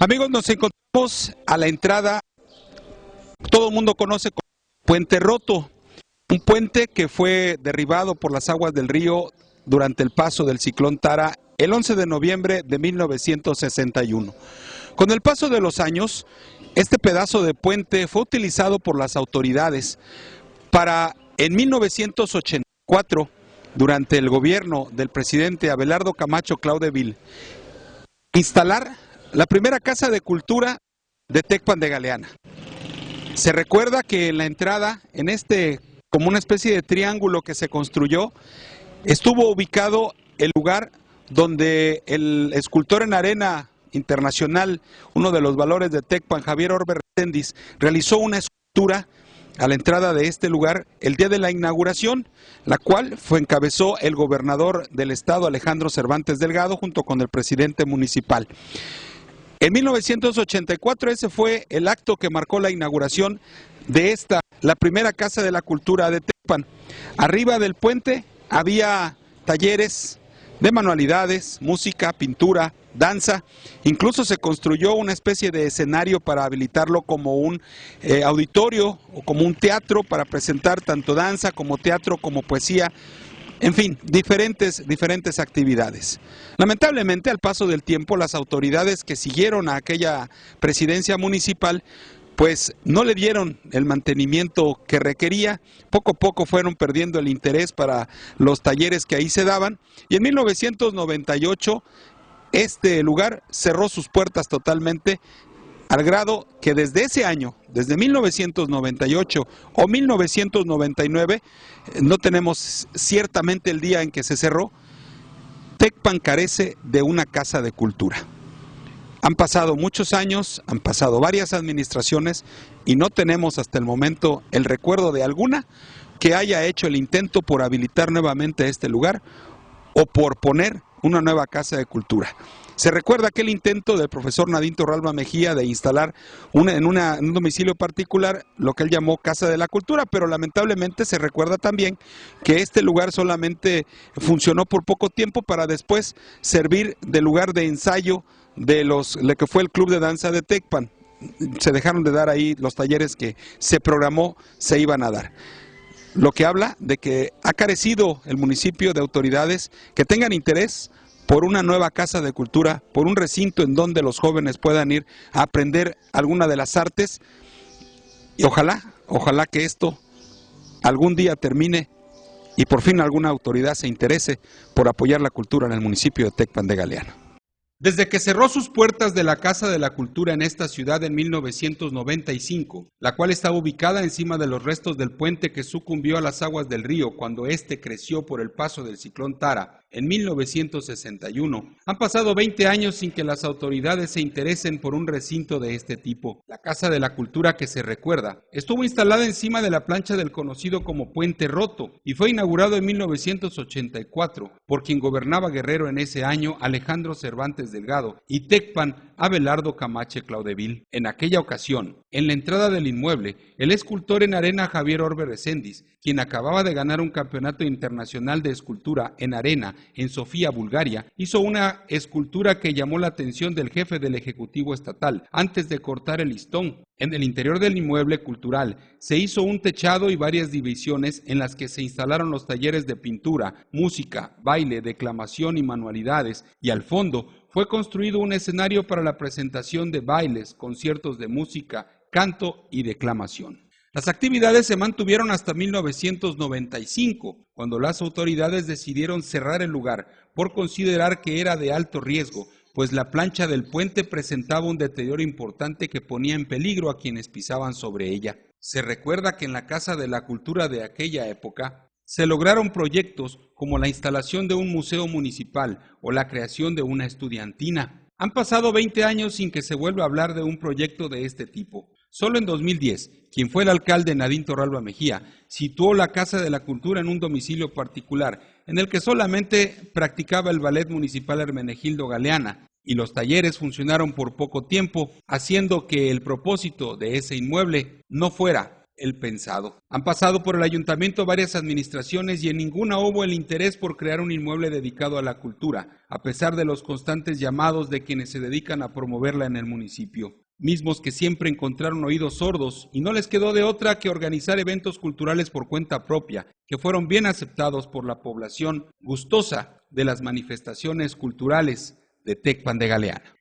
Amigos, nos encontramos a la entrada, todo el mundo conoce como Puente Roto, un puente que fue derribado por las aguas del río durante el paso del ciclón Tara el 11 de noviembre de 1961. Con el paso de los años, este pedazo de puente fue utilizado por las autoridades para, en 1984, durante el gobierno del presidente Abelardo Camacho Claudeville, instalar la primera casa de cultura de Tecpan de Galeana. Se recuerda que en la entrada, en como una especie de triángulo que se construyó, estuvo ubicado el lugar donde el escultor en arena internacional, uno de los valores de Tecpan, Javier Orbe Recendis, realizó una escultura a la entrada de este lugar el día de la inauguración, la cual encabezó el gobernador del estado, Alejandro Cervantes Delgado, junto con el presidente municipal. En 1984 ese fue el acto que marcó la inauguración de la primera Casa de la Cultura de Tecpan. Arriba del puente había talleres de manualidades, música, pintura, danza. Incluso se construyó una especie de escenario para habilitarlo como un auditorio o como un teatro para presentar tanto danza como teatro como poesía. En fin, diferentes actividades. Lamentablemente, al paso del tiempo, las autoridades que siguieron a aquella presidencia municipal, pues no le dieron el mantenimiento que requería. Poco a poco fueron perdiendo el interés para los talleres que ahí se daban. Y en 1998, este lugar cerró sus puertas totalmente, al grado que desde ese año, desde 1998 o 1999, no tenemos ciertamente el día en que se cerró, Tecpan carece de una casa de cultura. Han pasado muchos años, han pasado varias administraciones y no tenemos hasta el momento el recuerdo de alguna que haya hecho el intento por habilitar nuevamente este lugar o por poner una nueva casa de cultura. Se recuerda aquel intento del profesor Nadine Torralba Mejía de instalar en un domicilio particular lo que él llamó Casa de la Cultura, pero lamentablemente se recuerda también que este lugar solamente funcionó por poco tiempo para después servir de lugar de ensayo de lo que fue el Club de Danza de Tecpan. Se dejaron de dar ahí los talleres que se programó se iban a dar. Lo que habla de que ha carecido el municipio de autoridades que tengan interés por una nueva casa de cultura, por un recinto en donde los jóvenes puedan ir a aprender alguna de las artes. Y ojalá que esto algún día termine y por fin alguna autoridad se interese por apoyar la cultura en el municipio de Tecpan de Galeana. Desde que cerró sus puertas de la Casa de la Cultura en esta ciudad en 1995, la cual estaba ubicada encima de los restos del puente que sucumbió a las aguas del río cuando éste creció por el paso del ciclón Tara en 1961, han pasado 20 años sin que las autoridades se interesen por un recinto de este tipo. La Casa de la Cultura que se recuerda estuvo instalada encima de la plancha del conocido como Puente Roto y fue inaugurado en 1984 por quien gobernaba Guerrero en ese año, Alejandro Cervantes Delgado, y Tecpan, Abelardo Camacho Claudeville. En aquella ocasión, en la entrada del inmueble, el escultor en arena Javier Orbe Recendis, quien acababa de ganar un campeonato internacional de escultura en arena en Sofía, Bulgaria, hizo una escultura que llamó la atención del jefe del Ejecutivo Estatal antes de cortar el listón. En el interior del inmueble cultural se hizo un techado y varias divisiones en las que se instalaron los talleres de pintura, música, baile, declamación y manualidades, y al fondo fue construido un escenario para la presentación de bailes, conciertos de música, canto y declamación. Las actividades se mantuvieron hasta 1995, cuando las autoridades decidieron cerrar el lugar por considerar que era de alto riesgo, pues la plancha del puente presentaba un deterioro importante que ponía en peligro a quienes pisaban sobre ella. Se recuerda que en la Casa de la Cultura de aquella época se lograron proyectos como la instalación de un museo municipal o la creación de una estudiantina. Han pasado 20 años sin que se vuelva a hablar de un proyecto de este tipo. Solo en 2010, quien fue el alcalde Nadine Torralba Mejía, situó la Casa de la Cultura en un domicilio particular, en el que solamente practicaba el ballet municipal Hermenegildo Galeana, y los talleres funcionaron por poco tiempo, haciendo que el propósito de ese inmueble no fuera el pensado. Han pasado por el ayuntamiento varias administraciones y en ninguna hubo el interés por crear un inmueble dedicado a la cultura, a pesar de los constantes llamados de quienes se dedican a promoverla en el municipio, mismos que siempre encontraron oídos sordos y no les quedó de otra que organizar eventos culturales por cuenta propia, que fueron bien aceptados por la población gustosa de las manifestaciones culturales de Tecpan de Galeana.